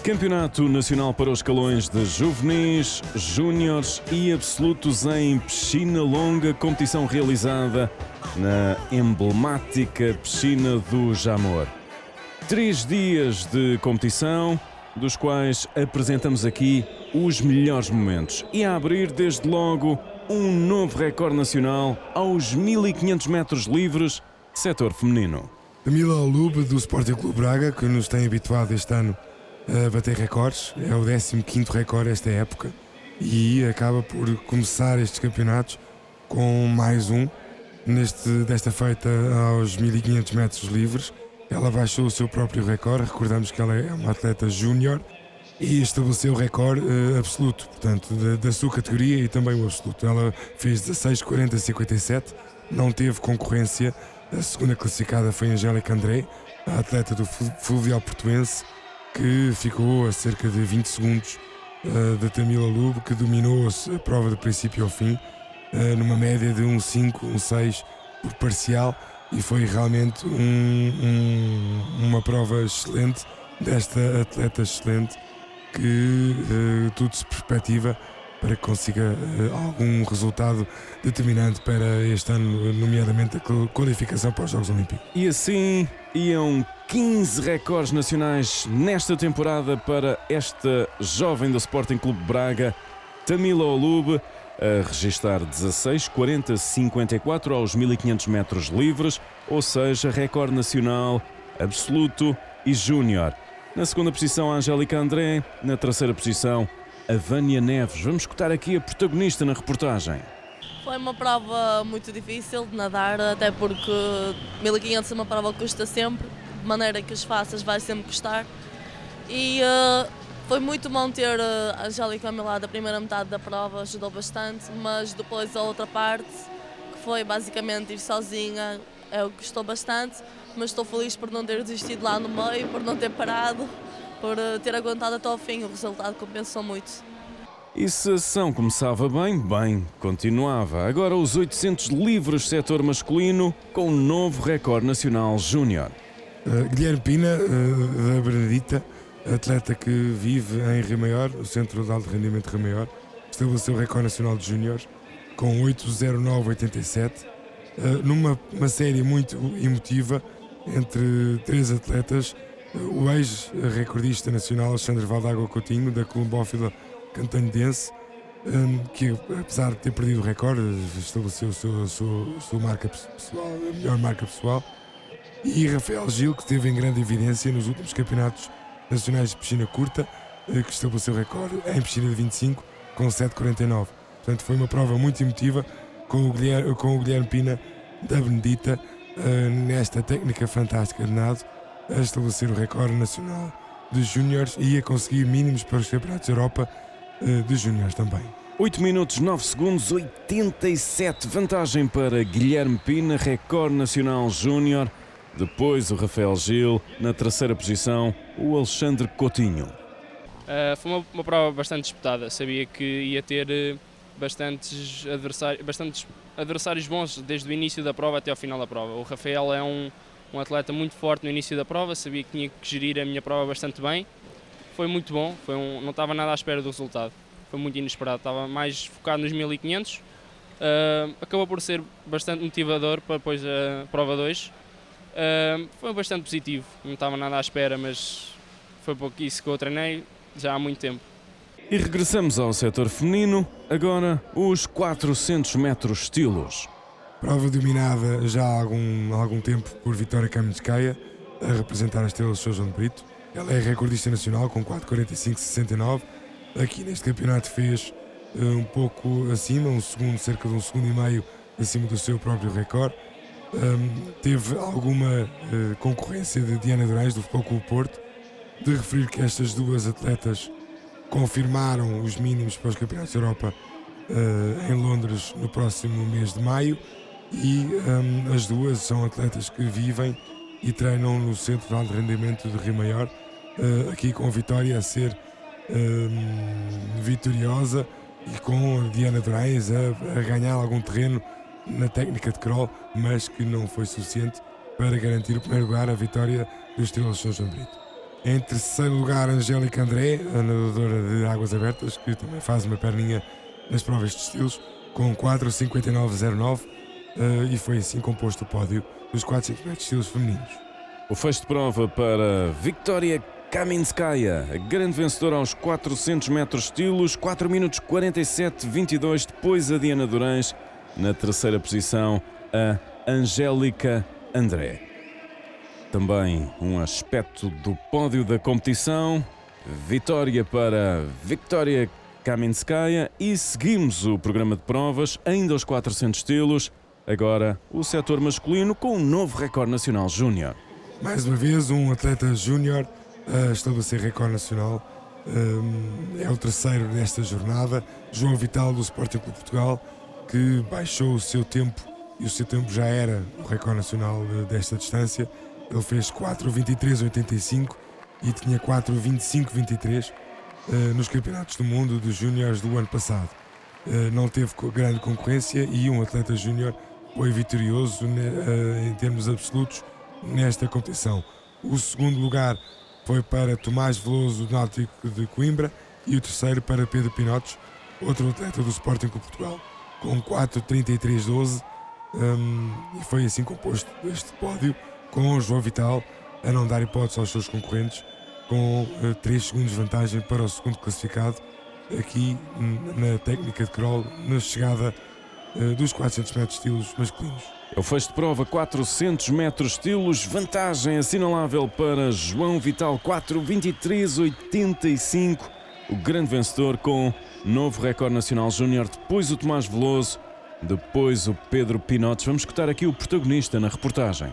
Campeonato Nacional para os escalões de juvenis, júniores e absolutos em piscina longa, competição realizada na emblemática piscina do Jamor. 3 dias de competição, dos quais apresentamos aqui os melhores momentos. E a abrir, desde logo, um novo recorde nacional aos 1500 metros livres, setor feminino. Tamila Olube, do Sporting Clube Braga, que nos tem habituado este ano a bater recordes. É o 15º recorde esta época e acaba por começar estes campeonatos com mais um desta feita aos 1500 metros livres. Ela baixou o seu próprio recorde. Recordamos que ela é uma atleta júnior e estabeleceu o recorde absoluto, portanto, da sua categoria e também o absoluto. Ela fez 16:40:57, não teve concorrência. A segunda classificada foi Angélica André, a atleta do Fluvial Portuense, que ficou a cerca de 20 segundos da Tamila Olube, que dominou a prova do princípio ao fim, numa média de 1,5, 1,6 por parcial, e foi realmente uma prova excelente desta atleta excelente, que tudo se perspectiva para que consiga algum resultado determinante para este ano, nomeadamente a qualificação para os Jogos Olímpicos. E assim iam 15 recordes nacionais nesta temporada para esta jovem do Sporting Clube Braga, Tamila Olube, a registar 16:40:54 aos 1500 metros livres, ou seja, recorde nacional, absoluto e júnior. Na segunda posição, a Angélica André. Na terceira posição, a Vânia Neves. Vamos escutar aqui a protagonista na reportagem. Foi uma prova muito difícil de nadar, até porque 1500 é uma prova que custa sempre, de maneira que os faças vai sempre custar. E foi muito bom ter a Angélica ao meu lado. A primeira metade da prova ajudou bastante, mas depois a outra parte, que foi basicamente ir sozinha, gostou bastante, mas estou feliz por não ter desistido lá no meio, por não ter parado, por ter aguentado até ao fim. O resultado compensou muito. E se a sessão começava bem, continuava. Agora os 800 livres setor masculino, com um novo recorde nacional júnior. Guilherme Pina, da Benedita, atleta que vive em Rio Maior, o Centro de Alto Rendimento de Rio Maior, estabeleceu o recorde nacional de júniores com 8:09:87, numa série muito emotiva entre 3 atletas. O ex-recordista nacional Alexandre Valdágua Coutinho, da Colombófila Cantanhense, que apesar de ter perdido o recorde, estabeleceu a sua marca pessoal, a melhor marca pessoal, e Rafael Gil, que esteve em grande evidência nos últimos campeonatos nacionais de piscina curta, que estabeleceu o recorde em piscina de 25 com 7:49. Portanto, foi uma prova muito emotiva com o Guilherme Pina, da Benedita, nesta técnica fantástica de nado, a estabelecer o recorde nacional de júniores e a conseguir mínimos para os campeonatos da Europa de júniores também. 8 minutos 9 segundos, 87 vantagem para Guilherme Pina, recorde nacional júnior. Depois o Rafael Gil, na terceira posição o Alexandre Coutinho. Foi uma prova bastante disputada, sabia que ia ter bastantes adversários bons desde o início da prova até ao final da prova. O Rafael é um atleta muito forte no início da prova, sabia que tinha que gerir a minha prova bastante bem. Foi muito bom, não estava nada à espera do resultado, foi muito inesperado, estava mais focado nos 1500. Acabou por ser bastante motivador para depois a prova 2. Foi bastante positivo, não estava nada à espera, mas foi pouco isso que eu treinei já há muito tempo. E regressamos ao setor feminino, agora os 400 metros estilos. Prova dominada já há algum tempo por Vitória Kaminskaya, a representar a estrela de São João de Brito. Ela é recordista nacional com 4:45,69. Aqui neste campeonato fez um pouco acima, cerca de 1,5 segundos acima do seu próprio recorde. Teve alguma concorrência de Diana Durães do Futebol Clube Porto. De referir que estas duas atletas confirmaram os mínimos para os campeonatos da Europa em Londres no próximo mês de maio, e as duas são atletas que vivem e treinam no Centro de Alto Rendimento de Rio Maior, aqui com a Vitória a ser vitoriosa e com a Diana Durães a ganhar algum terreno na técnica de crawl, mas que não foi suficiente para garantir o primeiro lugar, a vitória do Estrela de São João de Brito. Em terceiro lugar, Angélica André, a nadadora de águas abertas, que também faz uma perninha nas provas de estilos, com 4:59,09, e foi assim composto o pódio dos 400 metros de estilos femininos. O fecho de prova para Vitória Kaminskaya, a grande vencedora aos 400 metros estilos, 4 minutos 47,22, depois a Diana Durães, na terceira posição a Angélica André. Também um aspecto do pódio da competição, vitória para Vitória Kaminskaya, e seguimos o programa de provas, ainda aos 400 estilos, agora o setor masculino com um novo recorde nacional júnior. Mais uma vez um atleta júnior a estabelecer recorde nacional, é o terceiro desta jornada, João Vital do Sporting Clube de Portugal, que baixou o seu tempo, e o seu tempo já era o recorde nacional desta distância. Ele fez 4:23,85 e tinha 4:25,23 nos campeonatos do mundo de júniores do ano passado. Não teve grande concorrência e um atleta júnior foi vitorioso em termos absolutos nesta competição. O segundo lugar foi para Tomás Veloso do Náutico de Coimbra e o terceiro para Pedro Pinotes, outro atleta do Sporting Clube de Portugal, com 4:33,12, e foi assim composto este pódio, com o João Vital a não dar hipótese aos seus concorrentes, com 3 segundos de vantagem para o segundo classificado, aqui na técnica de crawl, na chegada dos 400 metros estilos masculinos. É o fecho de prova, 400 metros estilos, vantagem assinalável para João Vital, 4:23,85, o grande vencedor com novo recorde nacional júnior, depois o Tomás Veloso, depois o Pedro Pinotes. Vamos escutar aqui o protagonista na reportagem.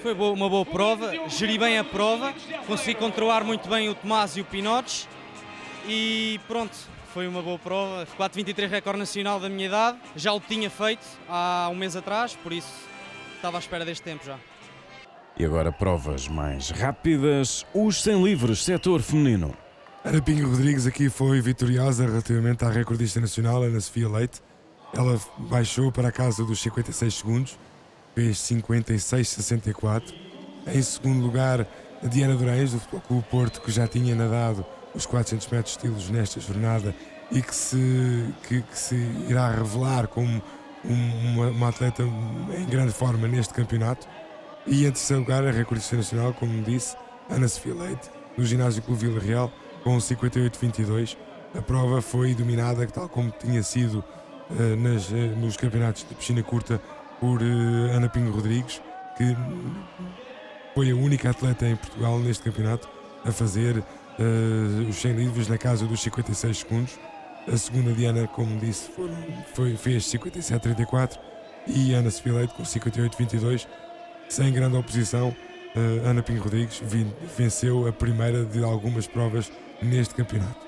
Foi uma boa prova, geri bem a prova, consegui controlar muito bem o Tomás e o Pinotes e pronto, foi uma boa prova. 4:23 recorde nacional da minha idade, já o tinha feito há um mês atrás, por isso estava à espera deste tempo já. E agora provas mais rápidas, os 100 livres, setor feminino. Ana Pinho Rodrigues aqui foi vitoriosa relativamente à recordista nacional, Ana Sofia Leite. Ela baixou para a casa dos 56 segundos, fez 56,64. Em segundo lugar, a Diana Durães, do Futebol Clube Porto, que já tinha nadado os 400 metros estilos nesta jornada e que se irá revelar como uma atleta em grande forma neste campeonato. E em terceiro lugar, a recordista nacional, como disse, Ana Sofia Leite, do Ginásio Clube Vila Real, com 58,22. A prova foi dominada, tal como tinha sido nos campeonatos de piscina curta, por Ana Pinho Rodrigues, que foi a única atleta em Portugal neste campeonato a fazer os 100 livres na casa dos 56 segundos. A segunda, Diana, como disse, fez 57,34 e Ana Sofia Leite com 58,22. Sem grande oposição, Ana Pinho Rodrigues venceu a primeira de algumas provas neste campeonato.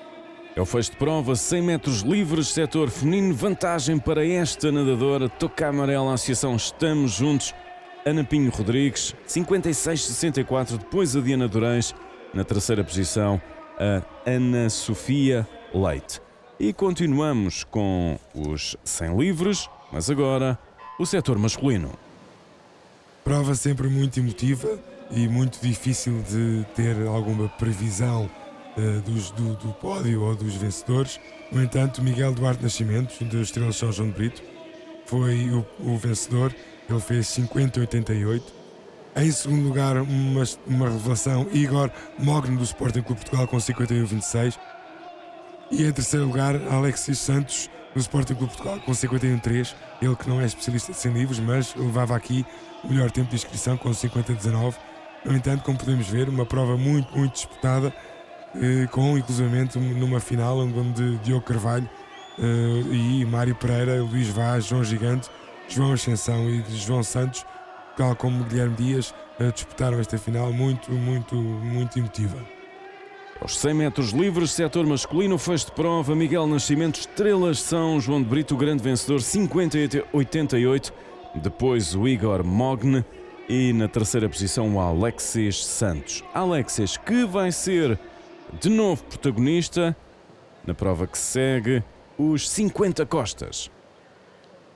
É o fecho de prova, 100 metros livres, setor feminino, vantagem para esta nadadora, toca amarela, a associação Estamos Juntos, Ana Pinho Rodrigues, 56,64, depois a Diana Durães, na terceira posição, a Ana Sofia Leite. E continuamos com os 100 livres, mas agora o setor masculino. Prova sempre muito emotiva e muito difícil de ter alguma previsão do pódio ou dos vencedores. No entanto, Miguel Duarte Nascimento, do Estrela São João de Brito, foi o vencedor. Ele fez 50,88. Em segundo lugar, uma revelação, Igor Mogno, do Sporting Clube Portugal, com 51,26. E em terceiro lugar, Alexis Santos, do Sporting Clube Portugal, com 51,3. Ele que não é especialista de 100 livros, mas levava aqui o melhor tempo de inscrição, com 50,19. No entanto, como podemos ver, uma prova muito, muito disputada, com inclusivamente numa final onde Diogo Carvalho e Mário Pereira, Luís Vaz, João Gigante, João Ascensão e João Santos, tal como Guilherme Dias, disputaram esta final muito, muito, muito emotiva. Aos 100 metros livres, setor masculino, fecho de prova, Miguel Nascimento, Estrelas São João de Brito, o grande vencedor, 50,88. Depois o Igor Mogno e na terceira posição o Alexis Santos. Alexis, que vai ser de novo protagonista na prova que segue, os 50 costas.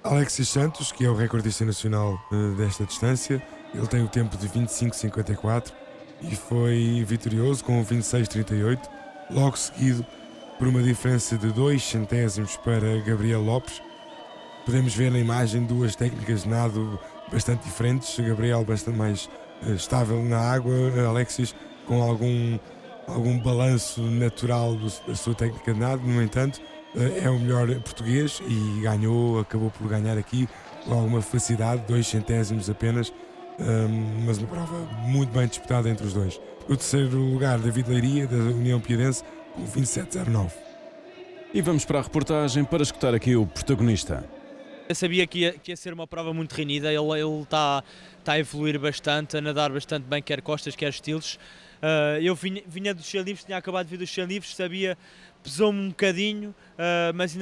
Alexis Santos, que é o recordista nacional desta distância, ele tem o tempo de 25,54 e foi vitorioso com 26,38, logo seguido por uma diferença de 2 centésimos para Gabriel Lopes. Podemos ver na imagem duas técnicas de nado bastante diferentes, Gabriel bastante mais estável na água, Alexis com algum balanço natural da sua técnica de nado. No entanto, é o melhor português e acabou por ganhar aqui com alguma felicidade, 2 centésimos apenas, mas uma prova muito bem disputada entre os dois. O terceiro lugar, David Leiria, da União Piadense, com 27,09. E vamos para a reportagem para escutar aqui o protagonista. Eu sabia que ia ser uma prova muito renhida, ele está a evoluir bastante, a nadar bastante bem, quer costas, quer estilos. Eu vinha dos 100 livros, tinha acabado de vir dos 100 livros, sabia, pesou-me um bocadinho, mas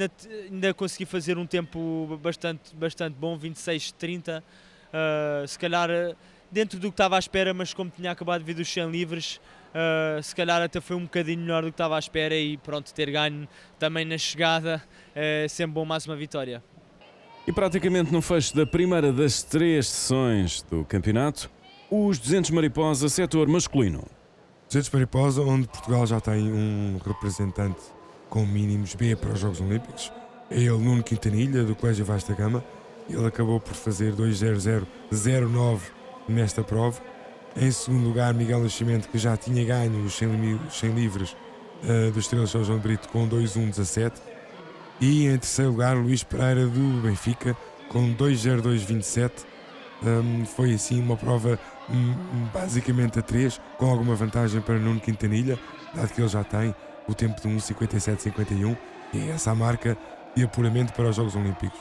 ainda consegui fazer um tempo bastante bom, 26,30. Se calhar dentro do que estava à espera, mas como tinha acabado de vir dos 100 livres, se calhar até foi um bocadinho melhor do que estava à espera e pronto, ter ganho também na chegada é sempre bom, mais uma vitória. E praticamente no fecho da primeira das 3 sessões do campeonato, os 200 mariposa, setor masculino. 200 mariposa, onde Portugal já tem um representante com mínimos B para os Jogos Olímpicos. É ele, Nuno Quintanilha, do Colégio Vasta Gama. Ele acabou por fazer 2:00,09 nesta prova. Em segundo lugar, Miguel Nascimento, que já tinha ganho os 100 livres do Estrela São João de Brito com 2:01,17. E em terceiro lugar, Luís Pereira, do Benfica, com 2:02,27. Foi assim uma prova basicamente a 3, com alguma vantagem para Nuno Quintanilha, dado que ele já tem o tempo de 1:57,51, e é essa a marca de apuramento para os Jogos Olímpicos.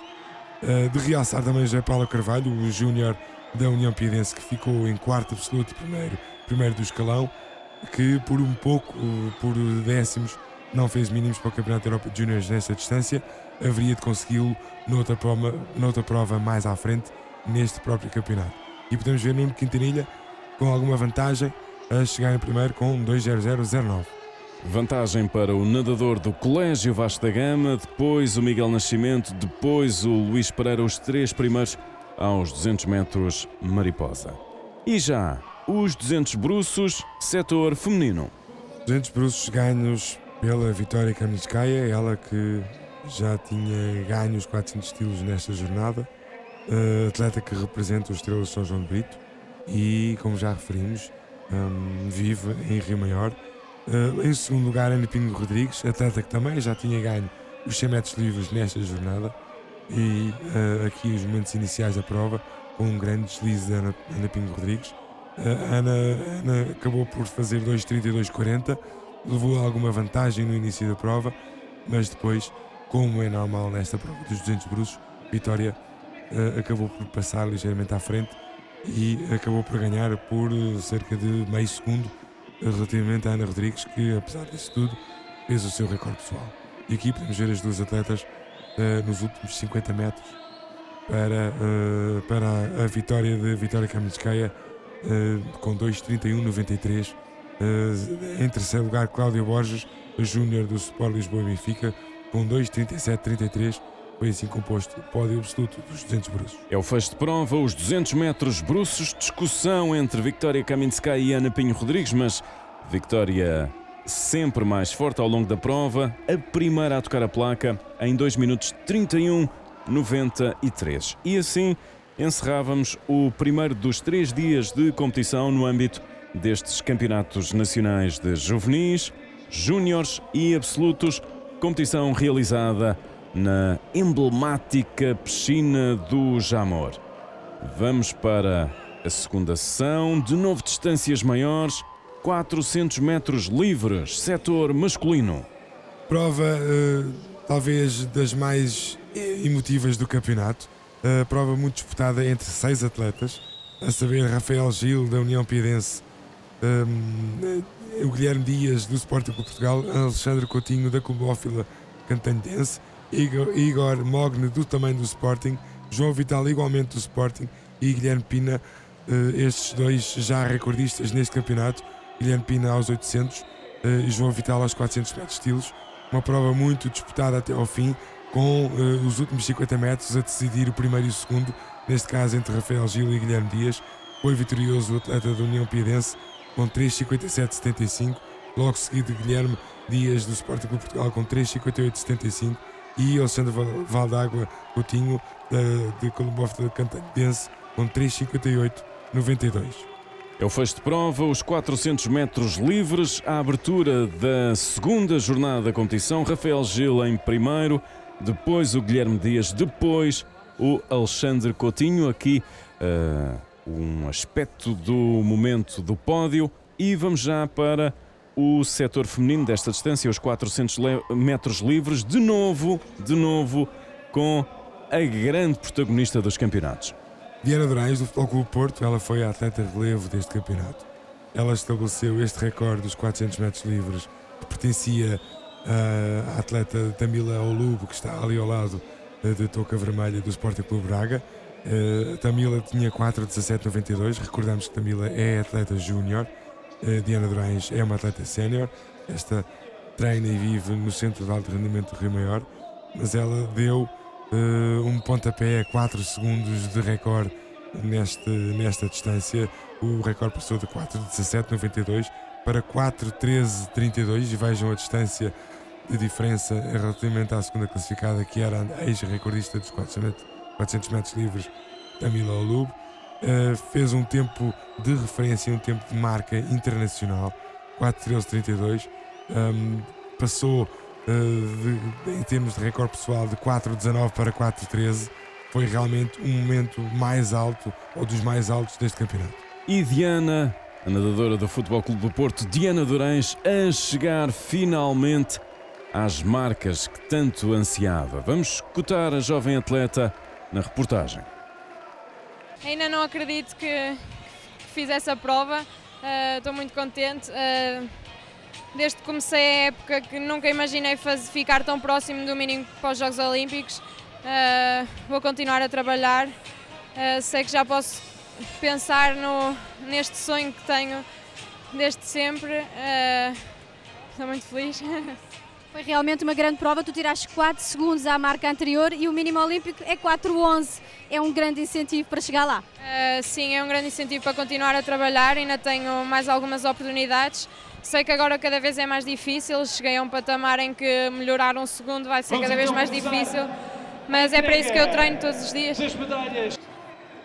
De realçar também José Paulo Carvalho, o júnior da União Piadense, que ficou em quarto absoluto, primeiro do escalão, que por um pouco, por décimos, não fez mínimos para o Campeonato da Europa de Júniores nesta distância. Haveria de consegui-lo noutra prova mais à frente, neste próprio campeonato. E podemos ver Nuno Quintanilha com alguma vantagem a chegar em primeiro com 2:00,09. Vantagem para o nadador do Colégio Vasta da Gama, depois o Miguel Nascimento, depois o Luís Pereira, os 3 primeiros aos 200 metros mariposa. E já os 200 bruços, setor feminino. 200 bruços ganhos pela Vitória Kamnitskaya, ela que já tinha ganho os 400 estilos nesta jornada, atleta que representa os Estrelas de São João de Brito e, como já referimos, vive em Rio Maior. Em segundo lugar, Ana Pinho Rodrigues, atleta que também já tinha ganho os 100 metros livres nesta jornada, e aqui os momentos iniciais da prova, com um grande deslize de Ana Pinho Rodrigues. Ana acabou por fazer 2:32,40, levou alguma vantagem no início da prova, mas depois, como é normal nesta prova dos 200 bruços, Vitória acabou por passar ligeiramente à frente e acabou por ganhar por cerca de meio segundo relativamente a Ana Rodrigues, que apesar disso tudo fez o seu recorde pessoal. E aqui podemos ver as duas atletas nos últimos 50 metros para a vitória de Vitória Kamnitskaya, com 2:31,93. Em terceiro lugar, Cláudia Borges, júnior do Sport Lisboa e Benfica, com 2:37:33. Foi assim composto o pódio absoluto dos 200 bruços. É o fecho de prova, os 200 metros bruços, discussão entre Victoria Kaminska e Ana Pinho Rodrigues, mas Victoria sempre mais forte ao longo da prova, a primeira a tocar a placa em 2 minutos 31:93. E assim encerrávamos o primeiro dos 3 dias de competição no âmbito destes campeonatos nacionais de juvenis, júniores e absolutos, competição realizada na emblemática piscina do Jamor. Vamos para a segunda sessão, de novo distâncias maiores, 400 metros livres, setor masculino. Prova talvez das mais emotivas do campeonato, prova muito disputada entre 6 atletas, a saber Rafael Gil da União Piedense, o Guilherme Dias do Sporting Clube Portugal, Alexandre Coutinho da Clubófila Cantanhense, Igor Mogne também do Sporting, João Vital igualmente do Sporting e Guilherme Pina, estes dois já recordistas neste campeonato, Guilherme Pina aos 800 e João Vital aos 400 metros estilos. Uma prova muito disputada até ao fim, com os últimos 50 metros a decidir o primeiro e o segundo, neste caso entre Rafael Gil e Guilherme Dias. Foi vitorioso o atleta da União Piedense com 3:57:75, logo seguido Guilherme Dias do Sporting Clube Portugal com 3:58:75 e Alexandre Valdágua Coutinho de Clubófila Cantanhense com 3:58:92. É o fecho de prova, os 400 metros livres, a abertura da segunda jornada da competição, Rafael Gil em primeiro, depois o Guilherme Dias, depois o Alexandre Coutinho, aqui um aspecto do momento do pódio, e vamos já para o setor feminino desta distância, os 400 metros livres, de novo com a grande protagonista dos campeonatos. Diana Durães, do Futebol Clube Porto, ela foi a atleta de relevo deste campeonato. Ela estabeleceu este recorde dos 400 metros livres, que pertencia à atleta Tamila Olubo, que está ali ao lado de touca vermelha do Sporting Clube Braga. Tamila tinha 4:17:92, recordamos que Tamila é atleta júnior, Diana Durães é uma atleta sénior, esta treina e vive no Centro de Alto Rendimento do Rio Maior, mas ela deu um pontapé a 4 segundos de recorde nesta distância. O recorde passou de 4:17:92 para 4:13:32 e vejam a distância de diferença relativamente à segunda classificada, que era a ex-recordista dos 400 metros livres, Tamila Olubo. Fez um tempo de referência, um tempo de marca internacional, 4:13:32. Passou em termos de recorde pessoal de 4:19 para 4:13. Foi realmente um momento mais alto, ou dos mais altos deste campeonato. E Diana, a nadadora do Futebol Clube do Porto, Diana Durães, a chegar finalmente às marcas que tanto ansiava. Vamos escutar a jovem atleta na reportagem. Ainda não acredito que fiz essa prova, estou muito contente. Desde que comecei a época que nunca imaginei ficar tão próximo do mínimo para os Jogos Olímpicos. Vou continuar a trabalhar, sei que já posso pensar neste sonho que tenho desde sempre, estou muito feliz. Foi realmente uma grande prova, tu tiraste 4 segundos à marca anterior e o mínimo olímpico é 4:11, é um grande incentivo para chegar lá. Sim, é um grande incentivo para continuar a trabalhar, ainda tenho mais algumas oportunidades. Sei que agora cada vez é mais difícil, cheguei a um patamar em que melhorar um segundo vai ser cada vez mais difícil, mas é para isso que eu treino todos os dias.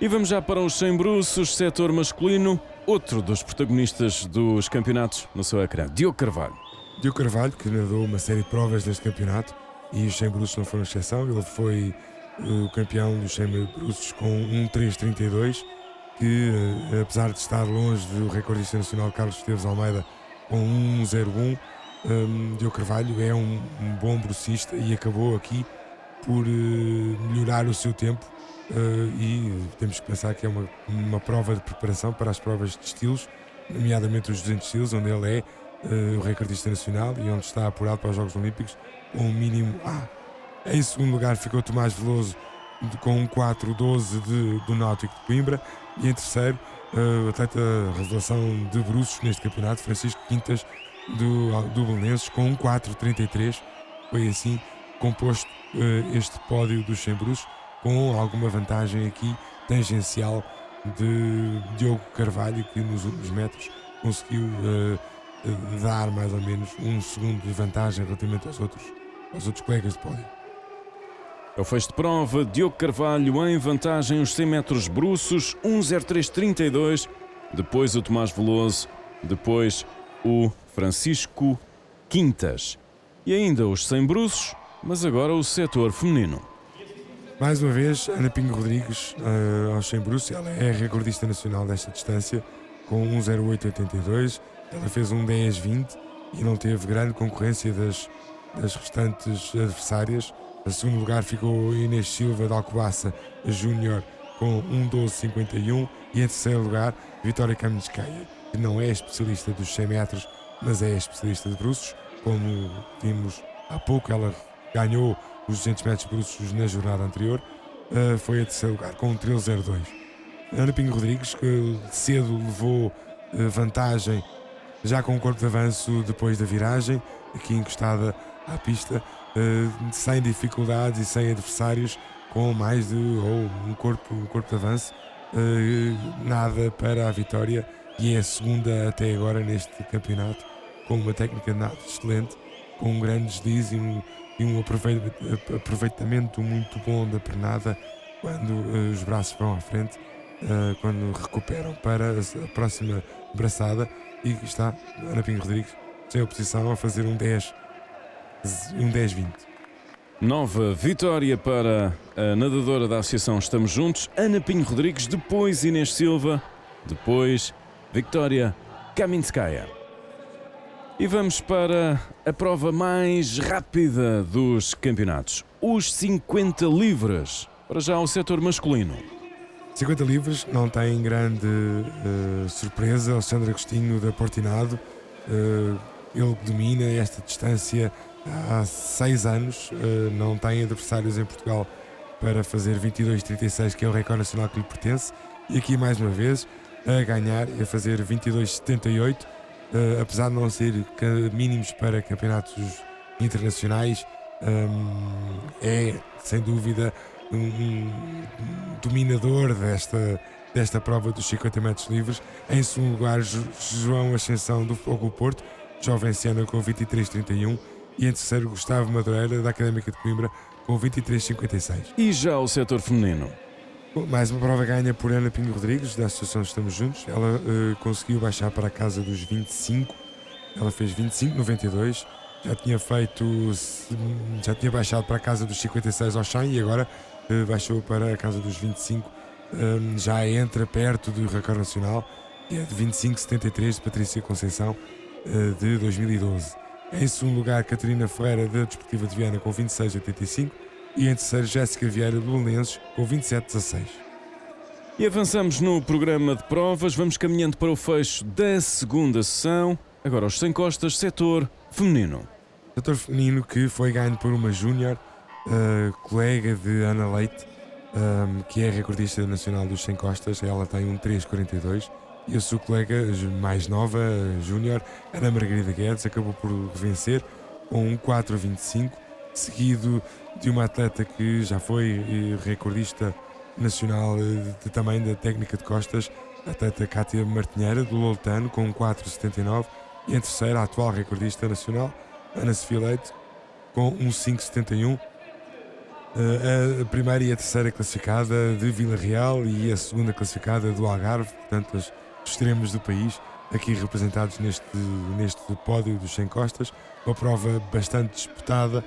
E vamos já para os 100 bruços, setor masculino, outro dos protagonistas dos campeonatos no seu ecrã, Diogo Carvalho. Diogo Carvalho, que nadou uma série de provas deste campeonato, e os 100 bruços não foram exceção. Ele foi o campeão dos 100 bruços com 1:3:32, que apesar de estar longe do recordista nacional Carlos Esteves Almeida com 1:01, Diogo Carvalho é um bom brucista e acabou aqui por melhorar o seu tempo, e temos que pensar que é uma prova de preparação para as provas de estilos, nomeadamente os 200 estilos, onde ele é o recordista nacional e onde está apurado para os Jogos Olímpicos com um mínimo A. Em segundo lugar ficou Tomás Veloso com 1:4:12 do Náutico de Coimbra, e em terceiro o atleta revelação de bruços neste campeonato, Francisco Quintas do Belenenses, com 1:4:33. Foi assim composto este pódio dos 100 bruços, com alguma vantagem aqui tangencial de Diogo Carvalho, que nos últimos metros conseguiu dar mais ou menos 1 segundo de vantagem relativamente aos outros colegas de pódio. É o fecho de prova, Diogo Carvalho em vantagem os 100 metros bruços, 1:03:32, depois o Tomás Veloso, depois o Francisco Quintas. E ainda os 100 bruços, mas agora o setor feminino. Mais uma vez, Ana Pinho Rodrigues aos 100 bruços, ela é recordista nacional desta distância, com 1:08:82, ela fez 1:10:20 e não teve grande concorrência das restantes adversárias. Em segundo lugar ficou Inês Silva de Alcobaça Júnior com 1:12:51 e em terceiro lugar Vitória Kaminskaya, que não é especialista dos 100 metros, mas é especialista de bruços. Como vimos há pouco, ela ganhou os 200 metros bruços na jornada anterior, foi a terceiro lugar com 1:13:02. Ana Pinho Rodrigues, que cedo levou vantagem já com o corpo de avanço depois da viragem, aqui encostada à pista, sem dificuldades e sem adversários, com mais de um corpo de avanço, nada para a vitória, e é a segunda até agora neste campeonato, com uma técnica de nado excelente, com um grande deslize e um aproveitamento muito bom da pernada quando os braços vão à frente, quando recuperam para a próxima braçada, e está Ana Pinho Rodrigues sem oposição a fazer 1:10:20. Nova vitória para a nadadora da Associação Estamos Juntos, Ana Pinho Rodrigues, depois Inês Silva, depois Vitória Kaminskaya. E vamos para a prova mais rápida dos campeonatos, os 50 livres, para já o setor masculino. 50 livres não tem grande surpresa. Alexandre Agostinho da Portinado, ele domina esta distância há 6 anos, não tem adversários em Portugal para fazer 22:36, que é o recorde nacional que lhe pertence, e aqui mais uma vez a ganhar e a fazer 22:78, apesar de não ser mínimos para campeonatos internacionais, é sem dúvida um dominador desta prova dos 50 metros livres. Em segundo lugar, João Ascensão do Fogo Porto, Jovenciana, com 23:31, e em terceiro Gustavo Madureira da Académica de Coimbra com 23:56. E já o setor feminino? Mais uma prova ganha por Ana Pinho Rodrigues da Associação Estamos Juntos. Ela conseguiu baixar para a casa dos 25, ela fez 25:92, já tinha baixado para a casa dos 56 ao 100 e agora baixou para a casa dos 25, já entra perto do recorde nacional, que é de 25:73 de Patrícia Conceição, de 2012. Em segundo lugar, Catarina Ferreira da Desportiva de Viana com 26:85 e em terceiro Jéssica Vieira do Belenenses com 27:16. E avançamos no programa de provas, vamos caminhando para o fecho da segunda sessão, agora os 100 costas, setor feminino. Setor feminino que foi ganho por uma júnior, colega de Ana Leite, que é recordista nacional dos 100 costas. Ela tem 1:3:42 e a sua colega mais nova, júnior, Ana Margarida Guedes, acabou por vencer com 1:4:25, seguido de uma atleta que já foi recordista nacional também da técnica de costas, a atleta Cátia Martinheira do Loltano, com 4:79, e em terceira a atual recordista nacional, Ana Sofia Leite, com 1:5:71. A primeira e a terceira classificada de Vila Real e a segunda classificada do Algarve, portanto os extremos do país aqui representados neste pódio dos 100 costas. Uma prova bastante disputada,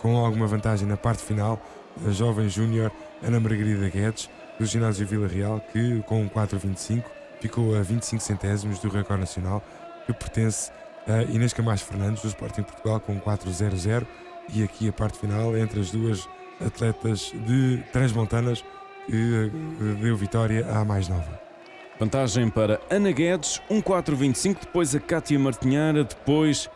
com alguma vantagem na parte final, a jovem júnior Ana Margarida Guedes do ginásio Vila Real, que com 4:25 ficou a 25 centésimos do recorde nacional, que pertence a Inês Camacho Fernandes do Sporting Portugal com 4:00, e aqui a parte final entre as duas atletas de transmontanas, que deu vitória à mais nova. Vantagem para Ana Guedes, 1:4:25, depois a Cátia Martinheira, depois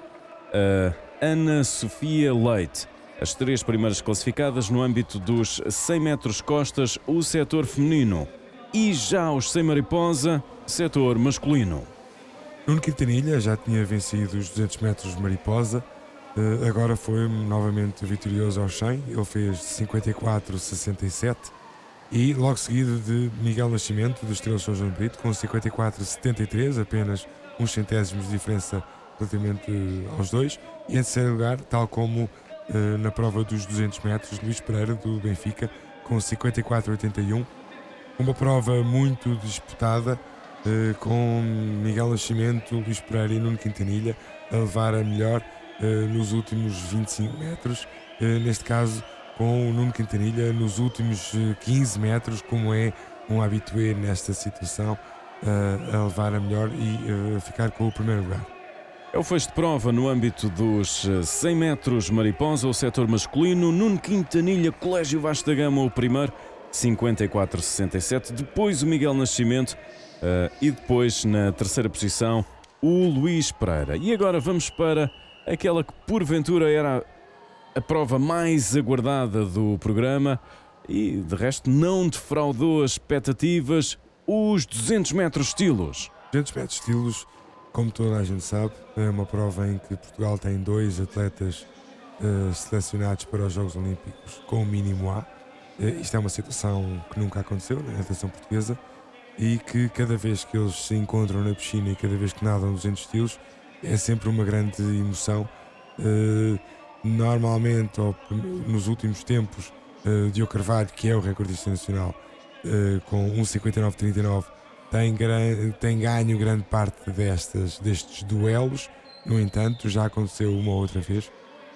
a Ana Sofia Leite. As 3 primeiras classificadas no âmbito dos 100 metros costas, o setor feminino. E já os 100 mariposa, setor masculino. Nuno Quintanilha já tinha vencido os 200 metros mariposa, agora foi novamente vitorioso aos 100, ele fez 54,67 e logo seguido de Miguel Nascimento, do Estrela São João de Brito, com 54,73, apenas uns centésimos de diferença relativamente aos dois, e em terceiro lugar, tal como na prova dos 200 metros, Luís Pereira, do Benfica, com 54,81, uma prova muito disputada, com Miguel Nascimento, Luís Pereira e Nuno Quintanilha a levar a melhor nos últimos 25 metros, neste caso com o Nuno Quintanilha nos últimos 15 metros, como é um habitué nesta situação, a levar a melhor e ficar com o primeiro lugar. É o fecho de prova no âmbito dos 100 metros mariposa, o setor masculino. Nuno Quintanilha, Colégio Vasco da Gama, o primeiro, 54,67. Depois o Miguel Nascimento e depois na terceira posição o Luís Pereira. E agora vamos para aquela que porventura era a prova mais aguardada do programa e de resto não defraudou as expectativas, os 200 metros estilos. 200 metros estilos, como toda a gente sabe, é uma prova em que Portugal tem 2 atletas selecionados para os Jogos Olímpicos com o mínimo A. Isto é uma situação que nunca aconteceu na natação portuguesa e que cada vez que eles se encontram na piscina e cada vez que nadam 200 estilos é sempre uma grande emoção. Normalmente, ou nos últimos tempos, Diogo Carvalho, que é o recordista nacional, com 1,59,39, tem ganho grande parte destes duelos. No entanto, já aconteceu uma ou outra vez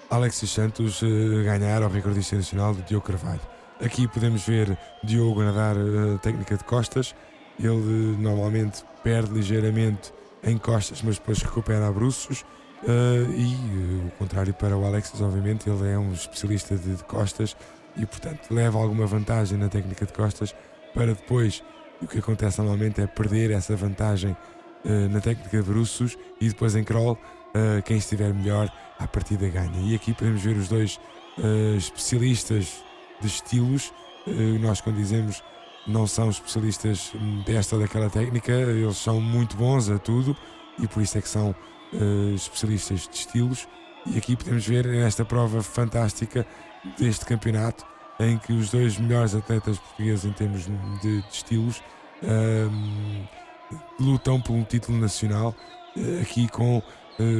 Alexis Santos ganhar ao recordista nacional de Diogo Carvalho. Aqui podemos ver Diogo nadar a técnica de costas. Ele normalmente perde ligeiramente em costas, mas depois recupera a bruços. O contrário para o Alexis, obviamente, ele é um especialista de costas e, portanto, leva alguma vantagem na técnica de costas para depois, o que acontece normalmente é perder essa vantagem na técnica de bruços e depois em crawl, quem estiver melhor à partida ganha. E aqui podemos ver os dois especialistas de estilos. Nós, quando dizemos não são especialistas desta ou daquela técnica, eles são muito bons a tudo e por isso é que são especialistas de estilos. E aqui podemos ver esta prova fantástica deste campeonato em que os dois melhores atletas portugueses em termos de estilos lutam por um título nacional, aqui com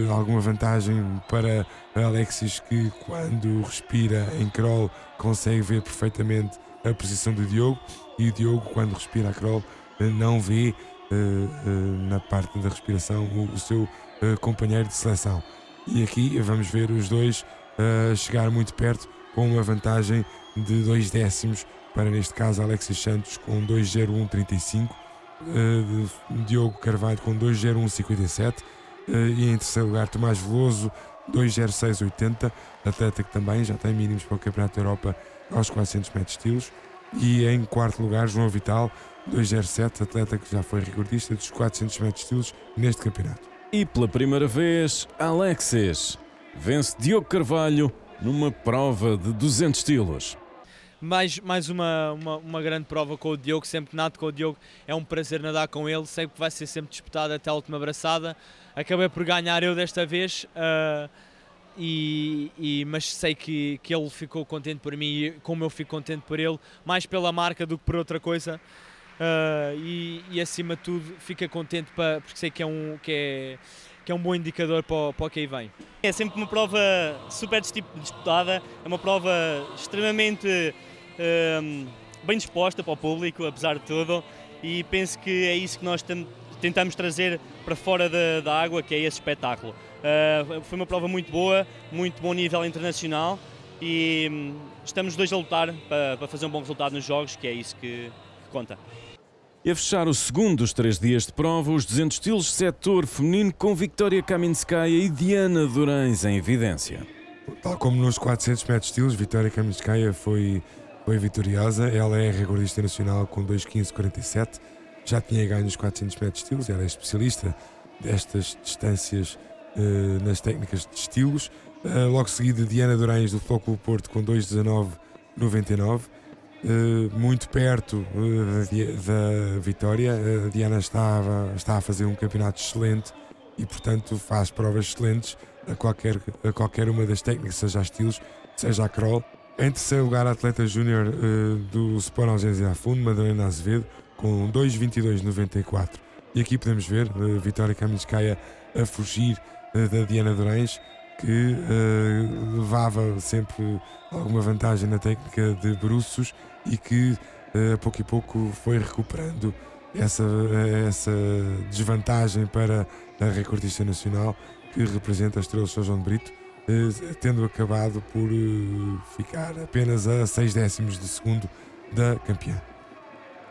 alguma vantagem para Alexis, que quando respira em crawl consegue ver perfeitamente a posição do Diogo, e o Diogo, quando respira a crawl, não vê na parte da respiração o seu companheiro de seleção. E aqui vamos ver os dois chegar muito perto, com uma vantagem de 2 décimos para, neste caso, Alexis Santos com 2,01,35, Diogo Carvalho com 2,01,57 e em terceiro lugar Tomás Veloso 2,06,80, atleta que também já tem mínimos para o Campeonato da Europa aos 400 metros estilos, e em quarto lugar João Vital 2,07, atleta que já foi recordista dos 400 metros estilos neste campeonato. E pela primeira vez, Alexis vence Diogo Carvalho numa prova de 200 estilos. Mais uma grande prova com o Diogo. Sempre que nado com o Diogo é um prazer nadar com ele, sei que vai ser sempre disputado até a última abraçada. Acabei por ganhar eu desta vez, mas sei que ele ficou contente por mim, como eu fico contente por ele, mais pela marca do que por outra coisa. E acima de tudo fica contente porque sei que é um bom indicador para o que aí vem. É sempre uma prova super disputada, é uma prova extremamente bem disposta para o público, apesar de tudo, e penso que é isso que nós tentamos trazer para fora da água, que é esse espetáculo. Foi uma prova muito boa, muito bom nível internacional, e estamos os dois a lutar para fazer um bom resultado nos jogos, que é isso que conta. E a fechar o segundo dos 3 dias de prova, os 200 estilos setor feminino, com Victoria Kaminskaya e Diana Durães em evidência. Tal como nos 400 metros estilos, Victoria Kaminskaya foi vitoriosa. Ela é recordista nacional com 2,15,47. Já tinha ganho nos 400 metros estilos. Ela é especialista destas distâncias nas técnicas de estilos. Logo seguida, Diana Durães do Futebol Clube Porto com 2,19,99. Muito perto da vitória. A Diana está a fazer um campeonato excelente e, portanto, faz provas excelentes a qualquer uma das técnicas, seja a estilos, seja a crawl. Em terceiro lugar, a atleta júnior do Sport Algésia Fundo, Madalena Azevedo, com 2:22:94. E aqui podemos ver Vitória Kaminskaya a fugir da Diana Durães, que levava sempre alguma vantagem na técnica de bruços e que a pouco e pouco foi recuperando essa desvantagem para a recordista nacional, que representa a Estrela de São João de Brito, tendo acabado por ficar apenas a 6 décimos de segundo da campeã.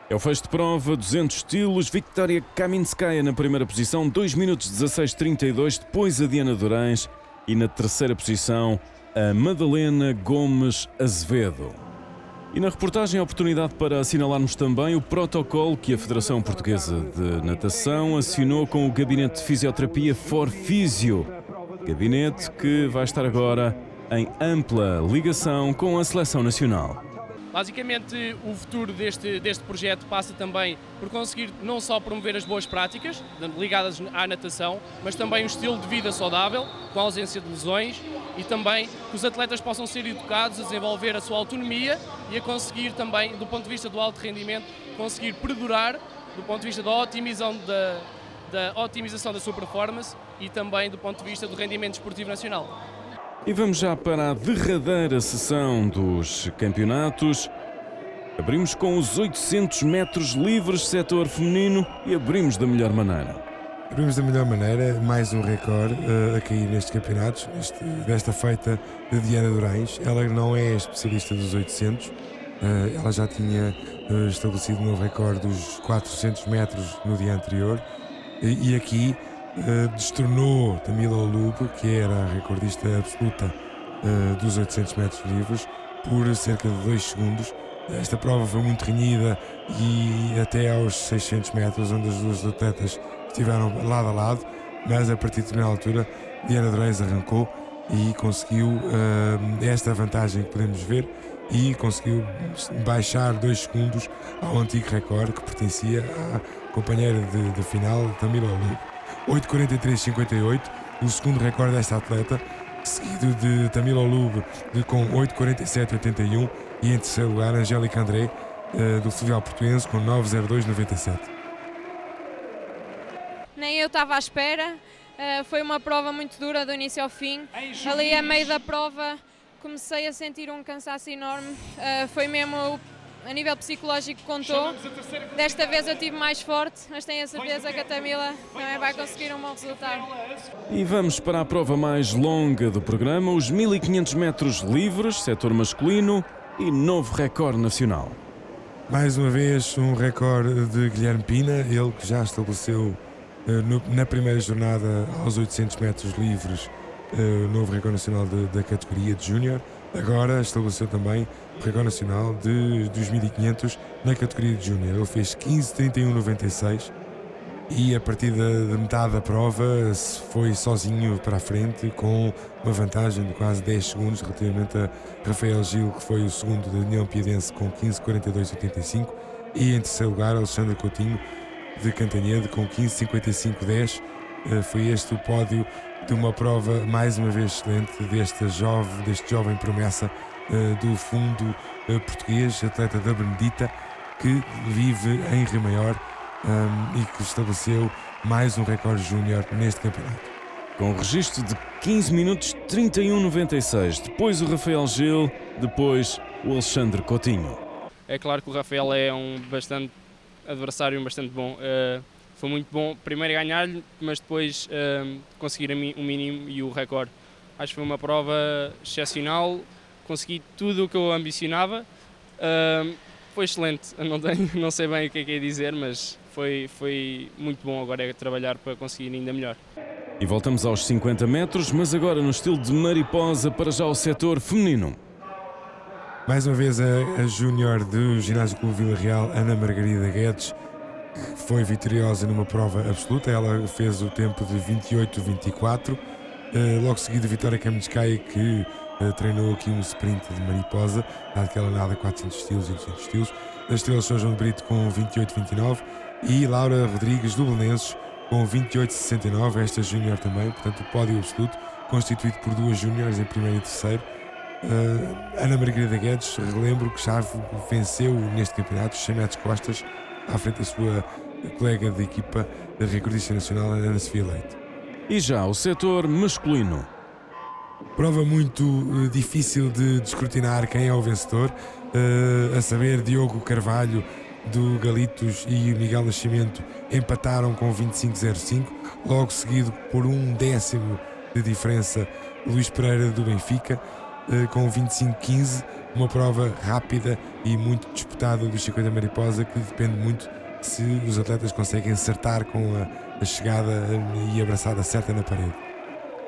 É o fecho de prova, 200 estilos, Vitória Kaminskaya na primeira posição, 2:16:32, depois a Diana Durães e na terceira posição a Madalena Gomes Azevedo. E na reportagem a oportunidade para assinalarmos também o protocolo que a Federação Portuguesa de Natação assinou com o Gabinete de Fisioterapia ForFisio, gabinete que vai estar agora em ampla ligação com a Seleção Nacional. Basicamente, o futuro deste projeto passa também por conseguir não só promover as boas práticas ligadas à natação, mas também um estilo de vida saudável, com a ausência de lesões, e também que os atletas possam ser educados a desenvolver a sua autonomia e a conseguir também, do ponto de vista do alto rendimento, conseguir perdurar do ponto de vista da otimização da sua performance e também do ponto de vista do rendimento esportivo nacional. E vamos já para a derradeira sessão dos campeonatos. Abrimos com os 800 metros livres, setor feminino, e abrimos da melhor maneira. Abrimos da melhor maneira, mais um recorde a cair nestes campeonatos, desta feita de Diana Durães. Ela não é especialista dos 800, ela já tinha estabelecido um novo recorde dos 400 metros no dia anterior, e aqui destornou Tamila Olub, que era a recordista absoluta dos 800 metros livres, por cerca de 2 segundos. Esta prova foi muito renhida e até aos 600 metros, onde as duas atletas estiveram lado a lado, mas a partir de determinada altura Diana Durães arrancou e conseguiu esta vantagem que podemos ver, e conseguiu baixar 2 segundos ao antigo recorde que pertencia à companheira de final, Tamila Olub. 8:43:58, o segundo recorde desta atleta, seguido de Tamila Olub com 8:47:81, e em terceiro lugar Angélica André do Fluvial Portuense com 9:02:97. Nem eu estava à espera, foi uma prova muito dura do início ao fim. Ali a meio da prova comecei a sentir um cansaço enorme, foi mesmo a nível psicológico que contou. Desta vez eu tive mais forte, mas tenho a certeza que a Tamila também vai conseguir um bom resultado. E vamos para a prova mais longa do programa, os 1500 metros livres, setor masculino, e novo recorde nacional. Mais uma vez um recorde de Guilherme Pina, ele que já estabeleceu na primeira jornada aos 800 metros livres novo recorde nacional da categoria de júnior. Agora estabeleceu também o recorde nacional dos 1500 na categoria de júnior. Ele fez 15:31:96 e a partir da metade da prova foi sozinho para a frente, com uma vantagem de quase 10 segundos relativamente a Rafael Gil, que foi o segundo da União Piadense com 15:42:85, e em terceiro lugar Alexandre Coutinho de Cantanhede com 15:55:10. Foi este o pódio de uma prova mais uma vez excelente deste jovem promessa do fundo português, atleta da Benedita, que vive em Rio Maior e que estabeleceu mais um recorde júnior neste campeonato. Com registro de 15 minutos 31:96, depois o Rafael Gil, depois o Alexandre Coutinho. É claro que o Rafael é um adversário bastante bom. Foi muito bom primeiro ganhar-lhe, mas depois conseguir o mínimo e o recorde. Acho que foi uma prova excepcional, consegui tudo o que eu ambicionava. Foi excelente, não sei bem o que é dizer, mas foi muito bom. Agora é trabalhar para conseguir ainda melhor. E voltamos aos 50 metros, mas agora no estilo de mariposa, para já o setor feminino. Mais uma vez a júnior do Ginásio Clube Vila Real, Ana Margarida Guedes, que foi vitoriosa numa prova absoluta. Ela fez o tempo de 28:24. Logo seguido, Vitória Kaminskaya, que treinou aqui um sprint de mariposa, dado que ela nada 400 estilos e 200 estilos. A Estrela São João de Brito com 28:29. E Laura Rodrigues do Belenenses com 28,69, esta júnior também, portanto o pódio absoluto, constituído por duas júniores em primeiro e terceiro. Ana Margarida Guedes, relembro que já venceu neste campeonato os 100 metros costas, à frente da sua colega de equipa, da recordista nacional, Ana Sofia Leite. E já o setor masculino. Prova muito difícil de escrutinar quem é o vencedor, a saber, Diogo Carvalho do Galitos e Miguel Nascimento empataram com 25,05, logo seguido por 1/10 de diferença Luís Pereira do Benfica, com 25,15, uma prova rápida e muito disputada dos 50 mariposa, que depende muito se os atletas conseguem acertar com a chegada e a abraçada certa na parede.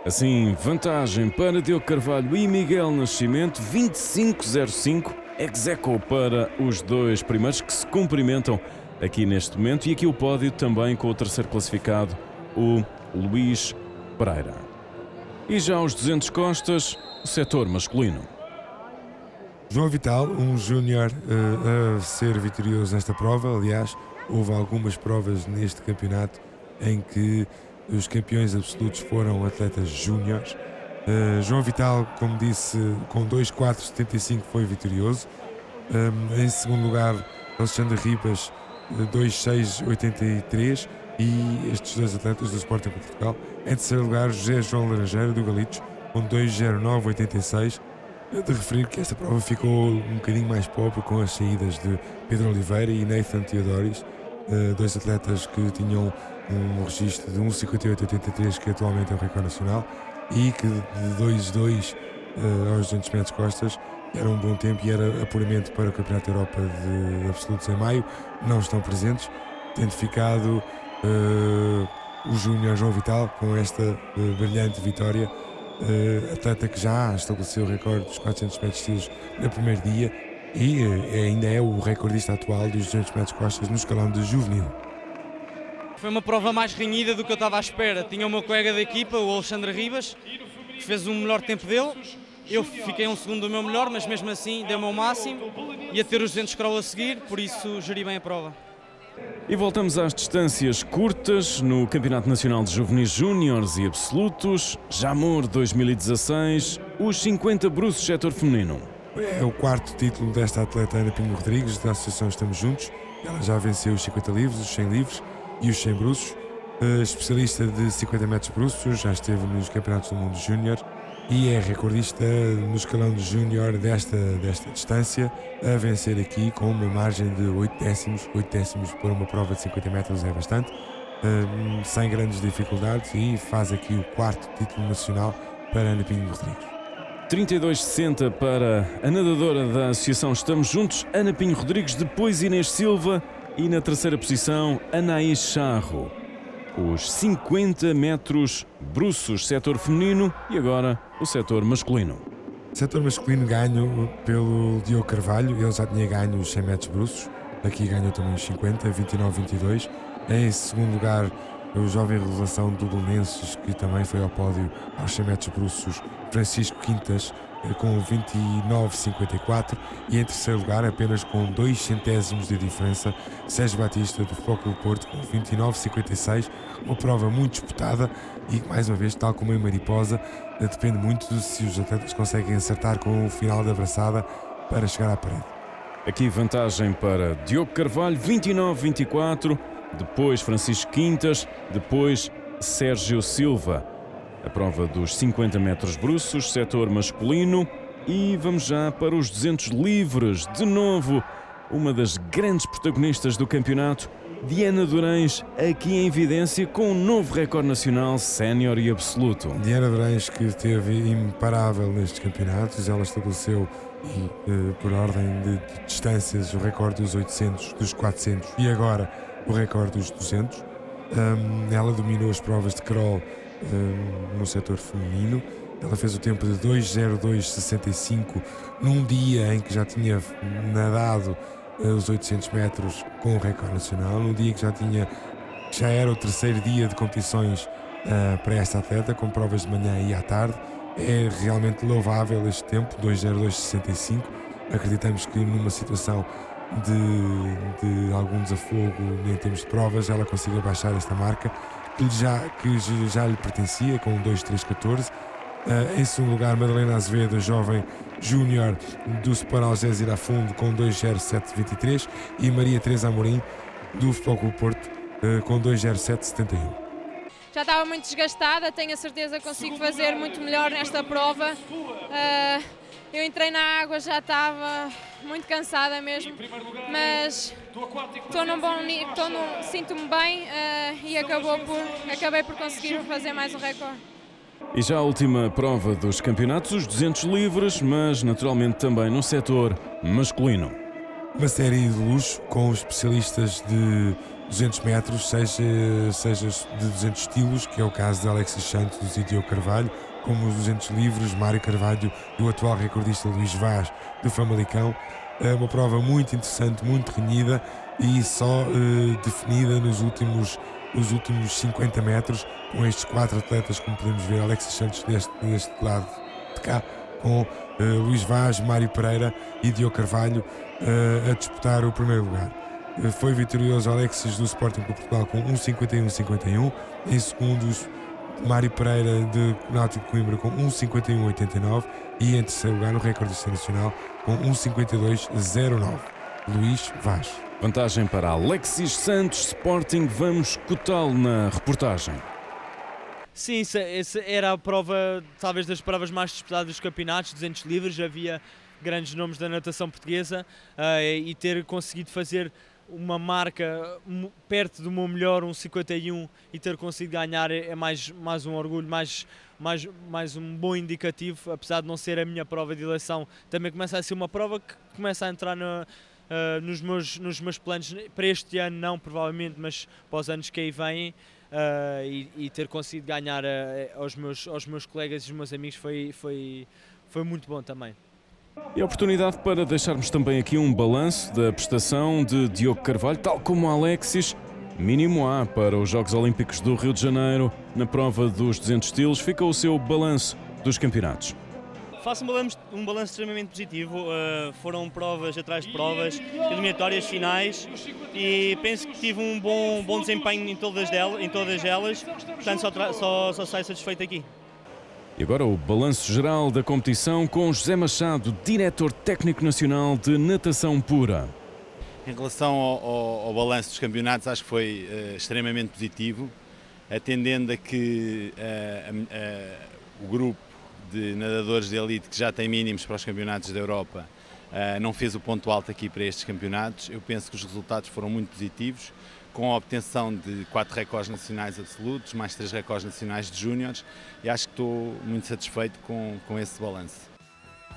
Assim, vantagem para Diogo Carvalho e Miguel Nascimento, 25,05, ex-aequo para os dois primeiros que se cumprimentam aqui neste momento, e aqui o pódio também com o terceiro classificado, o Luís Pereira. E já aos 200 costas, o setor masculino. João Vital, um júnior a ser vitorioso nesta prova. Aliás, houve algumas provas neste campeonato em que os campeões absolutos foram atletas júniores. João Vital, como disse, com 2,475 foi vitorioso. Em segundo lugar, Alexandre Ribas, 2,683, e estes dois atletas do Sporting de Portugal. Em terceiro lugar, José João Laranjeira do Galitos, com 2,0986. De referir que esta prova ficou um bocadinho mais pobre com as saídas de Pedro Oliveira e Nathan Teodoris, dois atletas que tinham um registro de 1,5883, que atualmente é o recorde nacional, e que de 2,2 aos 200 metros costas era um bom tempo e era apuramento para o Campeonato da Europa de absolutos em maio. Não estão presentes, tendo ficado o júnior João Vital com esta brilhante vitória, atleta que já estabeleceu o recorde dos 400 metros estilos no primeiro dia e ainda é o recordista atual dos 200 metros costas no escalão de juvenil. Foi uma prova mais renhida do que eu estava à espera. Tinha o meu colega da equipa, o Alexandre Ribas, que fez o melhor tempo dele. Eu fiquei um segundo do meu melhor, mas mesmo assim dei o meu máximo. Ia ter os 200 crawl a seguir, por isso geri bem a prova. E voltamos às distâncias curtas no Campeonato Nacional de Juvenis Júniores e Absolutos, Jamor 2016, os 50 bruços setor feminino. É o quarto título desta atleta Ana Pinho Rodrigues, da Associação Estamos Juntos. Ela já venceu os 50 livres, os 100 livres e os 100 bruços. Especialista de 50 metros bruços, já esteve nos Campeonatos do Mundo Júnior e é recordista no escalão de júnior desta distância, a vencer aqui com uma margem de 8 décimos. 8 décimos para uma prova de 50 metros é bastante, sem grandes dificuldades, e faz aqui o quarto título nacional para Ana Pinho Rodrigues. 32,60 para a nadadora da Associação Estamos Juntos, Ana Pinho Rodrigues, depois Inês Silva e na terceira posição Anaís Charro. Os 50 metros bruços, setor feminino, e agora o setor masculino. Setor masculino ganho pelo Diogo Carvalho, ele já tinha ganho os 100 metros bruços, aqui ganhou também os 50, 29,22. Em segundo lugar, o jovem revelação do Belenenses, que também foi ao pódio aos 100 metros bruços, Francisco Quintas, com 29,54, e em terceiro lugar, apenas com 2 centésimos de diferença, Sérgio Batista do Futebol do Porto, com 29,56, uma prova muito disputada e, mais uma vez, tal como em Mariposa, depende muito de se os atletas conseguem acertar com o final da abraçada para chegar à parede. Aqui vantagem para Diogo Carvalho, 29,24, depois Francisco Quintas, depois Sérgio Silva. A prova dos 50 metros bruços, setor masculino, e vamos já para os 200 livres. De novo, uma das grandes protagonistas do campeonato, Diana Durães, aqui em evidência com um novo recorde nacional, sénior e absoluto. Diana Durães, que esteve imparável nestes campeonatos, ela estabeleceu, por ordem de distâncias, o recorde dos 800, dos 400 e agora o recorde dos 200. Ela dominou as provas de crawl no setor feminino. Ela fez o tempo de 2,0265 num dia em que já tinha nadado os 800 metros com o recorde nacional, num dia que já era o terceiro dia de competições para esta atleta, com provas de manhã e à tarde. É realmente louvável este tempo, 2,0265. Acreditamos que numa situação de algum desafogo em termos de provas ela consiga baixar esta marca, que já lhe pertencia, com 2.3.14. Em segundo lugar, Madalena Azevedo, jovem júnior do Sport Algés Irafundo, com 2.07.23, e Maria Teresa Amorim, do Futebol Clube Porto, com 2.07.71. Já estava muito desgastada, tenho a certeza que consigo fazer muito melhor nesta prova. Eu entrei na água, já estava muito cansada mesmo, mas estou num bom nível, sinto-me bem e acabei por conseguir fazer mais um recorde. E já a última prova dos campeonatos, os 200 livres, mas naturalmente também no setor masculino. Uma série de luxo com especialistas de 200 metros, seja de 200 estilos, que é o caso de Alexis Santos e Diogo Carvalho, como os 200 livres, Mário Carvalho e o atual recordista Luís Vaz, do Famalicão. É uma prova muito interessante, muito renhida e só definida nos últimos 50 metros, com estes 4 atletas, como podemos ver, Alexis Santos deste lado de cá, com Luís Vaz, Mário Pereira e Diogo Carvalho a disputar o primeiro lugar. Foi vitorioso Alexis do Sporting Clube Portugal com 1.51.51, em segundos Mário Pereira de Náutico de Coimbra com 1.51.89 e em terceiro lugar no recordista nacional com 1.52.09, Luís Vaz. Vantagem para Alexis Santos, Sporting, vamos cotá-lo na reportagem. Sim, essa era a prova, talvez das provas mais disputadas dos campeonatos, 200 livres, havia grandes nomes da natação portuguesa e ter conseguido fazer uma marca perto do meu melhor, 1.51, e ter conseguido ganhar é mais um orgulho, mais um bom indicativo, apesar de não ser a minha prova de eleição, também começa a ser uma prova que começa a entrar nos meus planos, para este ano não provavelmente, mas para os anos que aí vêm, e ter conseguido ganhar aos meus colegas e aos meus amigos foi muito bom também. E a oportunidade para deixarmos também aqui um balanço da prestação de Diogo Carvalho, tal como Alexis, mínimo A para os Jogos Olímpicos do Rio de Janeiro. Na prova dos 200 estilos, fica o seu balanço dos campeonatos. Faço um balanço extremamente positivo, foram provas atrás de provas, eliminatórias, finais, e penso que tive um bom desempenho em todas elas, portanto só saio satisfeito aqui. E agora o balanço geral da competição com José Machado, diretor técnico nacional de natação pura. Em relação ao balanço dos campeonatos, acho que foi extremamente positivo, atendendo a que o grupo de nadadores de elite que já tem mínimos para os campeonatos da Europa não fez o ponto alto aqui para estes campeonatos. Eu penso que os resultados foram muito positivos, com a obtenção de 4 recordes nacionais absolutos, mais 3 recordes nacionais de júniores, e acho que estou muito satisfeito com esse balanço.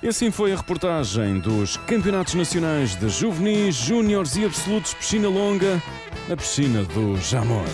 E assim foi a reportagem dos Campeonatos Nacionais de Juvenis, Júniores e Absolutos Piscina Longa, na piscina do Jamor.